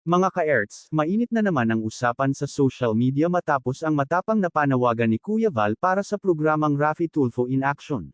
Mga ka-Erts, mainit na naman ang usapan sa social media matapos ang matapang na panawagan ni Kuya Val para sa programang Raffy Tulfo in Action.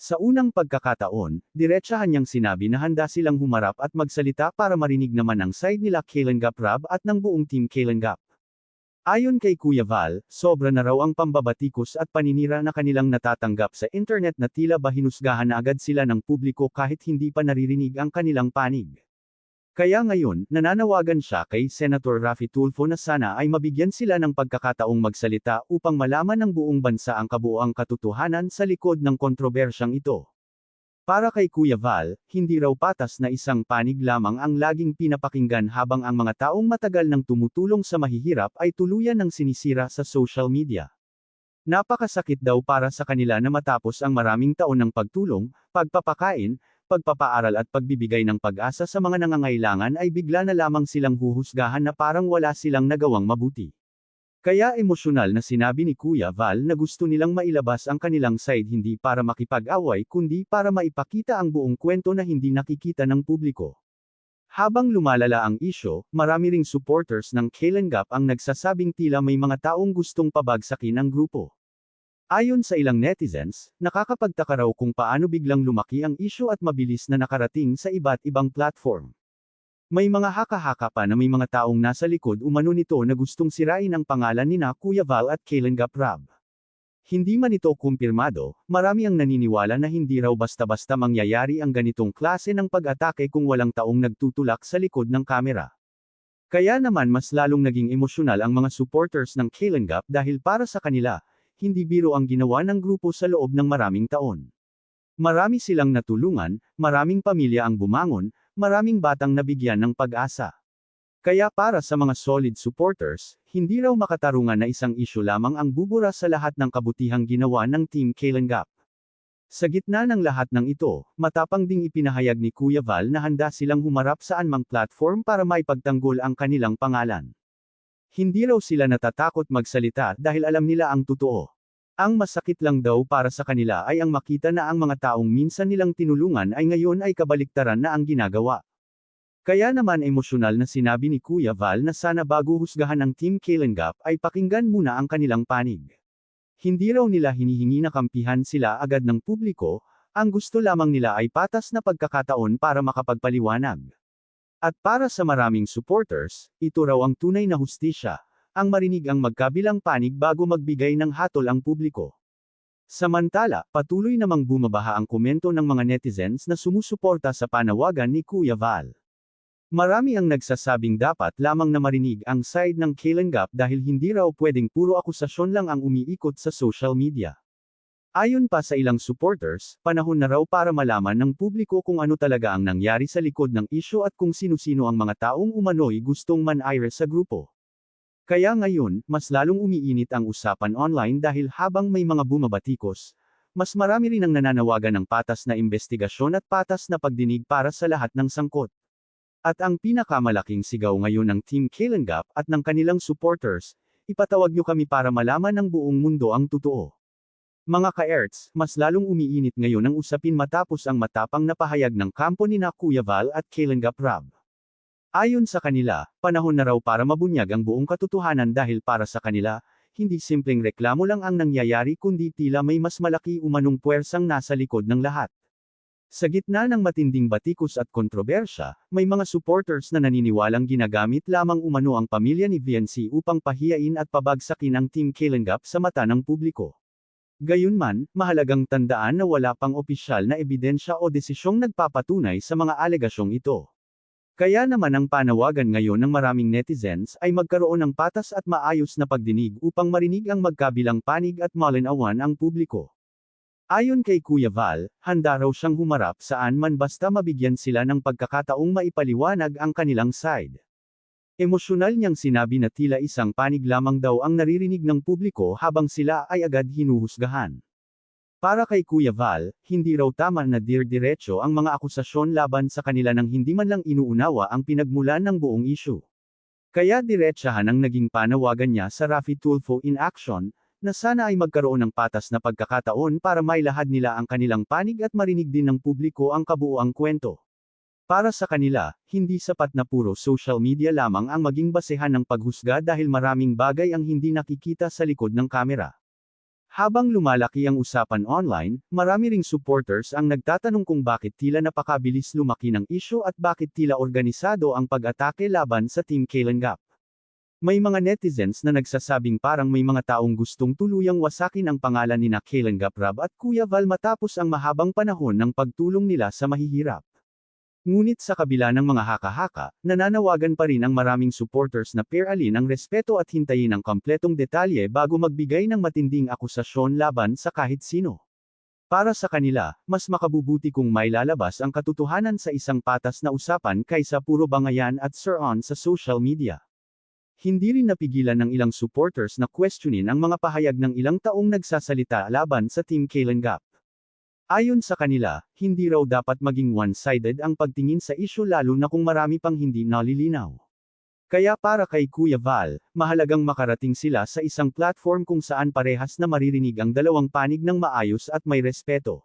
Sa unang pagkakataon, diretsahan niyang sinabi na handa silang humarap at magsalita para marinig naman ang side nila Kalingap Rab at ng buong team Kalingap. Ayon kay Kuya Val, sobra na raw ang pambabatikos at paninira na kanilang natatanggap sa internet na tila ba hinusgahan na agad sila ng publiko kahit hindi pa naririnig ang kanilang panig. Kaya ngayon, nananawagan siya kay Senator Raffy Tulfo na sana ay mabigyan sila ng pagkakataong magsalita upang malaman ng buong bansa ang kabuuang katotohanan sa likod ng kontrobersyang ito. Para kay Kuya Val, hindi raw patas na isang panig lamang ang laging pinapakinggan habang ang mga taong matagal nang tumutulong sa mahihirap ay tuluyan ng sinisira sa social media. Napakasakit daw para sa kanila na matapos ang maraming taon ng pagtulong, pagpapakain, pagpapaaral at pagbibigay ng pag-asa sa mga nangangailangan ay bigla na lamang silang huhusgahan na parang wala silang nagawang mabuti. Kaya emosyonal na sinabi ni Kuya Val na gusto nilang mailabas ang kanilang side hindi para makipag-away kundi para maipakita ang buong kwento na hindi nakikita ng publiko. Habang lumalala ang isyo, marami ring supporters ng Kalingap ang nagsasabing tila may mga taong gustong pabagsakin ang grupo. Ayon sa ilang netizens, nakakapagtaka raw kung paano biglang lumaki ang isyu at mabilis na nakarating sa iba't ibang platform. May mga haka-haka pa na may mga taong nasa likod umano nito na gustong sirain ang pangalan nina Kuya Val at Kalingap Rab. Hindi man ito kumpirmado, marami ang naniniwala na hindi raw basta-basta mangyayari ang ganitong klase ng pag-atake kung walang taong nagtutulak sa likod ng kamera. Kaya naman mas lalong naging emosyonal ang mga supporters ng Kalingap dahil para sa kanila, hindi biro ang ginawa ng grupo sa loob ng maraming taon. Marami silang natulungan, maraming pamilya ang bumangon, maraming batang nabigyan ng pag-asa. Kaya para sa mga solid supporters, hindi raw makatarungan na isang isyu lamang ang bubura sa lahat ng kabutihang ginawa ng Team Kalingap. Sa gitna ng lahat ng ito, matapang ding ipinahayag ni Kuya Val na handa silang humarap sa anumang platform para maipagtanggol ang kanilang pangalan. Hindi raw sila natatakot magsalita dahil alam nila ang totoo. Ang masakit lang daw para sa kanila ay ang makita na ang mga taong minsan nilang tinulungan ay ngayon ay kabaliktaran na ang ginagawa. Kaya naman emosyonal na sinabi ni Kuya Val na sana bago husgahan ang Team Kalingap ay pakinggan muna ang kanilang panig. Hindi raw nila hinihingi na kampihan sila agad ng publiko, ang gusto lamang nila ay patas na pagkakataon para makapagpaliwanag. At para sa maraming supporters, ito raw ang tunay na hustisya, ang marinig ang magkabilang panig bago magbigay ng hatol ang publiko. Samantala, patuloy namang bumabaha ang komento ng mga netizens na sumusuporta sa panawagan ni Kuya Val. Marami ang nagsasabing dapat lamang na marinig ang side ng Kalingap dahil hindi raw pwedeng puro akusasyon lang ang umiikot sa social media. Ayon pa sa ilang supporters, panahon na raw para malaman ng publiko kung ano talaga ang nangyari sa likod ng isyu at kung sino-sino ang mga taong umano'y gustong man-aire sa grupo. Kaya ngayon, mas lalong umiinit ang usapan online dahil habang may mga bumabatikos, mas marami rin ang nananawagan ng patas na investigasyon at patas na pagdinig para sa lahat ng sangkot. At ang pinakamalaking sigaw ngayon ng Team Kalingap at ng kanilang supporters, ipatawag nyo kami para malaman ng buong mundo ang totoo. Mga ka-Erts, mas lalong umiinit ngayon ang usapin matapos ang matapang na pahayag ng kampo ni na Kuya Val at Kalingap Rab. Ayon sa kanila, panahon na raw para mabunyag ang buong katotohanan dahil para sa kanila, hindi simpleng reklamo lang ang nangyayari kundi tila may mas malaki umanong puwersang nasa likod ng lahat. Sa gitna ng matinding batikos at kontrobersya, may mga supporters na naniniwalang ginagamit lamang umano ang pamilya ni VNC upang pahiyain at pabagsakin ang Team Kalingap sa mata ng publiko. Gayunman, mahalagang tandaan na wala pang opisyal na ebidensya o desisyong nagpapatunay sa mga alegasyong ito. Kaya naman ang panawagan ngayon ng maraming netizens ay magkaroon ng patas at maayos na pagdinig upang marinig ang magkabilang panig at malinawan ang publiko. Ayon kay Kuya Val, handa raw siyang humarap saan man basta mabigyan sila ng pagkakataong maipaliwanag ang kanilang side. Emosyonal niyang sinabi na tila isang panig lamang daw ang naririnig ng publiko habang sila ay agad hinuhusgahan. Para kay Kuya Val, hindi raw tama na dir-diretso ang mga akusasyon laban sa kanila nang hindi man lang inuunawa ang pinagmulan ng buong isyu. Kaya diretsahan ang naging panawagan niya sa Raffy Tulfo in Action, na sana ay magkaroon ng patas na pagkakataon para mailahad nila ang kanilang panig at marinig din ng publiko ang kabuuang kwento. Para sa kanila, hindi sapat na puro social media lamang ang maging basehan ng paghusga dahil maraming bagay ang hindi nakikita sa likod ng kamera. Habang lumalaki ang usapan online, marami ring supporters ang nagtatanong kung bakit tila napakabilis lumaki ng isyu at bakit tila organisado ang pag-atake laban sa Team Kalinga. May mga netizens na nagsasabing parang may mga taong gustong tuluyang wasakin ang pangalan nina Kalinga Prab at Kuya Val matapos ang mahabang panahon ng pagtulong nila sa mahihirap. Ngunit sa kabila ng mga haka-haka, nananawagan pa rin ang maraming supporters na pairalin ang respeto at hintayin ang kompletong detalye bago magbigay ng matinding akusasyon laban sa kahit sino. Para sa kanila, mas makabubuti kung may lalabas ang katotohanan sa isang patas na usapan kaysa puro bangayan at sir-on sa social media. Hindi rin napigilan ng ilang supporters na questionin ang mga pahayag ng ilang taong nagsasalita laban sa Team Kalinga. Ayon sa kanila, hindi raw dapat maging one-sided ang pagtingin sa isyu lalo na kung marami pang hindi nalilinaw. Kaya para kay Kuya Val, mahalagang makarating sila sa isang platform kung saan parehas na maririnig ang dalawang panig ng maayos at may respeto.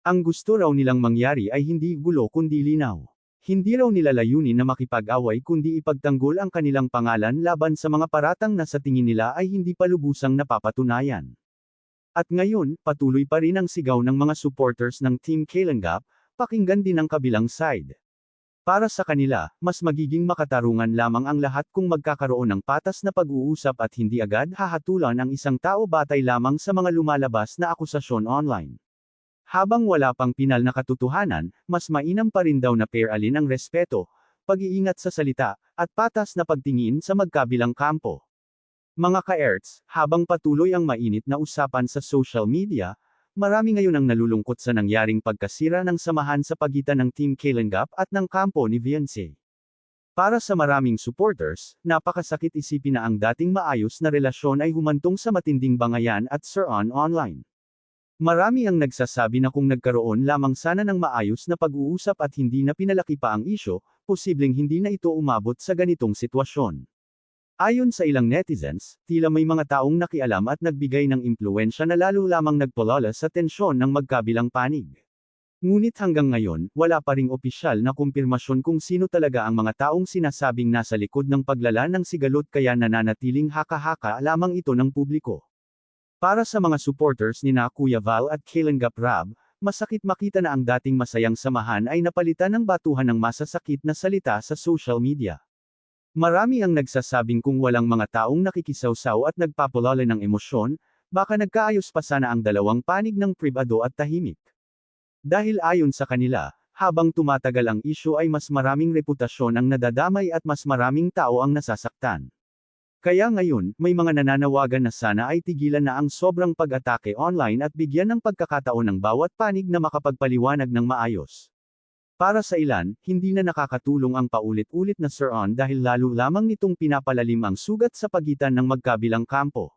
Ang gusto raw nilang mangyari ay hindi gulo kundi linaw. Hindi raw nila layunin na makipag-away kundi ipagtanggol ang kanilang pangalan laban sa mga paratang na sa tingin nila ay hindi pa lubusang napapatunayan. At ngayon, patuloy pa rin ang sigaw ng mga supporters ng Team Kalinga, pakinggan din ang kabilang side. Para sa kanila, mas magiging makatarungan lamang ang lahat kung magkakaroon ng patas na pag-uusap at hindi agad hahatulan ang isang tao batay lamang sa mga lumalabas na akusasyon online. Habang wala pang pinal na katotohanan, mas mainam pa rin daw na pairalin ang respeto, pag-iingat sa salita, at patas na pagtingin sa magkabilang kampo. Mga ka-erts, habang patuloy ang mainit na usapan sa social media, marami ngayon ang nalulungkot sa nangyaring pagkasira ng samahan sa pagitan ng Team Kalinga at ng kampo ni Viancy. Para sa maraming supporters, napakasakit isipin na ang dating maayos na relasyon ay humantong sa matinding bangayan at sir-on online. Marami ang nagsasabi na kung nagkaroon lamang sana ng maayos na pag-uusap at hindi na pinalaki pa ang isyo, posibleng hindi na ito umabot sa ganitong sitwasyon. Ayon sa ilang netizens, tila may mga taong nakialam at nagbigay ng impluwensya na lalo lamang nagpalala sa tensyon ng magkabilang panig. Ngunit hanggang ngayon, wala pa ring opisyal na kumpirmasyon kung sino talaga ang mga taong sinasabing nasa likod ng paglala ng sigalot kaya nananatiling haka-haka lamang ito ng publiko. Para sa mga supporters ni Kuya Val at Kalinga Prab, masakit makita na ang dating masayang samahan ay napalitan ng batuhan ng masasakit na salita sa social media. Marami ang nagsasabing kung walang mga taong nakikisawsaw at nagpapalala ng emosyon, baka nagkaayos pa sana ang dalawang panig ng pribado at tahimik. Dahil ayon sa kanila, habang tumatagal ang isyu ay mas maraming reputasyon ang nadadamay at mas maraming tao ang nasasaktan. Kaya ngayon, may mga nananawagan na sana ay tigilan na ang sobrang pag-atake online at bigyan ng pagkakataon ng bawat panig na makapagpaliwanag ng maayos. Para sa ilan, hindi na nakakatulong ang paulit-ulit na sir-on dahil lalo lamang nitong pinapalalim ang sugat sa pagitan ng magkabilang kampo.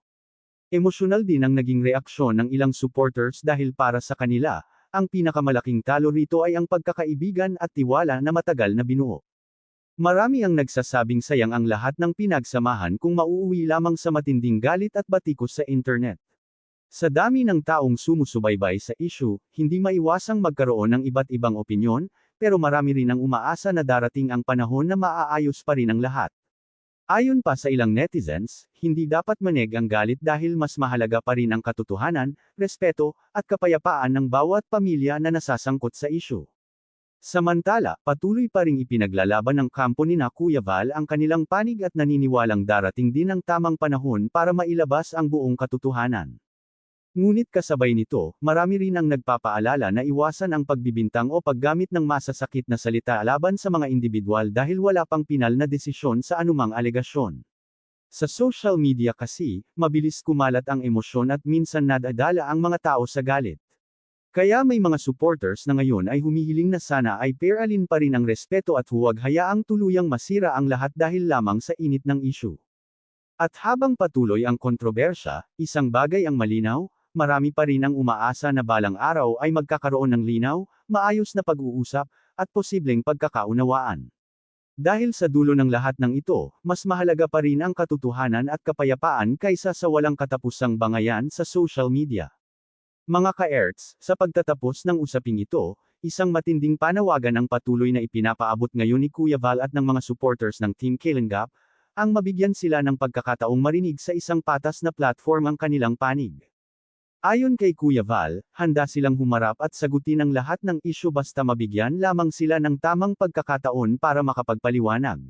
Emosyonal din ang naging reaksyon ng ilang supporters dahil para sa kanila, ang pinakamalaking talo rito ay ang pagkakaibigan at tiwala na matagal na binuo. Marami ang nagsasabing sayang ang lahat ng pinagsamahan kung mauuwi lamang sa matinding galit at batikos sa internet. Sa dami ng taong sumusubaybay sa issue, hindi maiwasang magkaroon ng iba't ibang opinyon, pero marami rin ang umaasa na darating ang panahon na maaayos pa rin ang lahat. Ayon pa sa ilang netizens, hindi dapat maneg ang galit dahil mas mahalaga pa rin ang katotohanan, respeto, at kapayapaan ng bawat pamilya na nasasangkot sa issue. Samantala, patuloy pa ring ipinaglalaban ng kampo ni Kuya Val ang kanilang panig at naniniwalang darating din ang tamang panahon para mailabas ang buong katotohanan. Ngunit kasabay nito, marami rin ang nagpapaalala na iwasan ang pagbibintang o paggamit ng masasakit na salita laban sa mga individual dahil wala pang pinal na desisyon sa anumang alegasyon. Sa social media kasi, mabilis kumalat ang emosyon at minsan nadadala ang mga tao sa galit. Kaya may mga supporters na ngayon ay humihiling na sana ay pairalin pa rin ang respeto at huwag hayaang tuluyang masira ang lahat dahil lamang sa init ng issue. At habang patuloy ang kontrobersya, isang bagay ang malinaw, marami pa rin ang umaasa na balang araw ay magkakaroon ng linaw, maayos na pag-uusap, at posibleng pagkakaunawaan. Dahil sa dulo ng lahat ng ito, mas mahalaga pa rin ang katotohanan at kapayapaan kaysa sa walang katapusang bangayan sa social media. Mga ka-erts, sa pagtatapos ng usaping ito, isang matinding panawagan ang patuloy na ipinapaabot ngayon ni Kuya Val at ng mga supporters ng Team Kalingap, ang mabigyan sila ng pagkakataong marinig sa isang patas na platform ang kanilang panig. Ayon kay Kuya Val, handa silang humarap at sagutin ang lahat ng isyu basta mabigyan lamang sila ng tamang pagkakataon para makapagpaliwanag.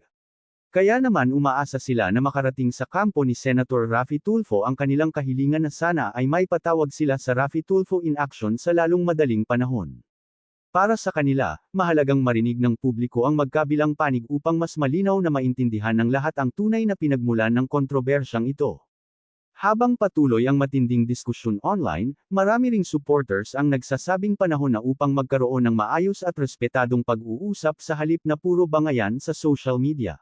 Kaya naman umaasa sila na makarating sa kampo ni Senator Raffy Tulfo ang kanilang kahilingan na sana ay may patawag sila sa Raffy Tulfo in action sa lalong madaling panahon. Para sa kanila, mahalagang marinig ng publiko ang magkabilang panig upang mas malinaw na maintindihan ng lahat ang tunay na pinagmulan ng kontrobersyang ito. Habang patuloy ang matinding diskusyon online, marami ring supporters ang nagsasabing panahon na upang magkaroon ng maayos at respetadong pag-uusap sa halip na puro bangayan sa social media.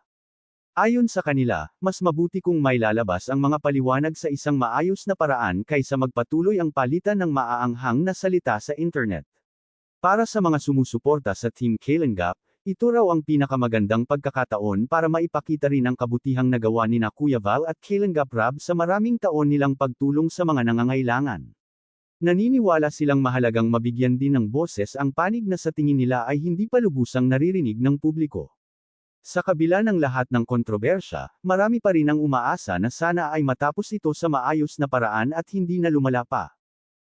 Ayon sa kanila, mas mabuti kung may lalabas ang mga paliwanag sa isang maayos na paraan kaysa magpatuloy ang palitan ng maaanghang na salita sa internet. Para sa mga sumusuporta sa Team Kalingap, ito raw ang pinakamagandang pagkakataon para maipakita rin ang kabutihang nagawa ni Kuya Val at Kalingap Rab sa maraming taon nilang pagtulong sa mga nangangailangan. Naniniwala silang mahalagang mabigyan din ng boses ang panig na sa tingin nila ay hindi pa lubusang naririnig ng publiko. Sa kabila ng lahat ng kontrobersya, marami pa rin ang umaasa na sana ay matapos ito sa maayos na paraan at hindi na lumala pa.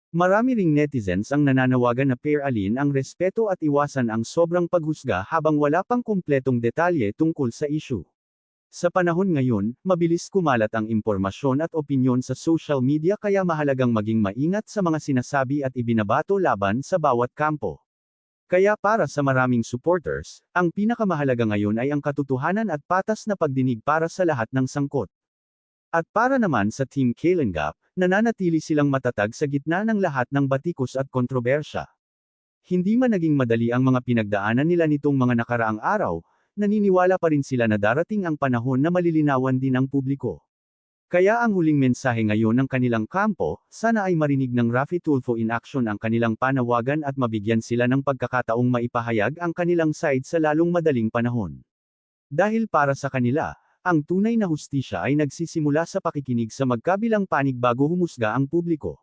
Marami ring netizens ang nananawagan na pairalin ang respeto at iwasan ang sobrang paghusga habang wala pang kumpletong detalye tungkol sa issue. Sa panahon ngayon, mabilis kumalat ang impormasyon at opinyon sa social media kaya mahalagang maging maingat sa mga sinasabi at ibinabato laban sa bawat kampo. Kaya para sa maraming supporters, ang pinakamahalaga ngayon ay ang katotohanan at patas na pagdinig para sa lahat ng sangkot. At para naman sa Team Kalingap, nananatili silang matatag sa gitna ng lahat ng batikos at kontrobersya. Hindi man naging madali ang mga pinagdaanan nila nitong mga nakaraang araw, naniniwala pa rin sila na darating ang panahon na malilinawan din ang publiko. Kaya ang huling mensahe ngayon ng kanilang kampo, sana ay marinig ng Raffy Tulfo in action ang kanilang panawagan at mabigyan sila ng pagkakataong maipahayag ang kanilang side sa lalong madaling panahon. Dahil para sa kanila, ang tunay na hustisya ay nagsisimula sa pakikinig sa magkabilang panig bago humusga ang publiko.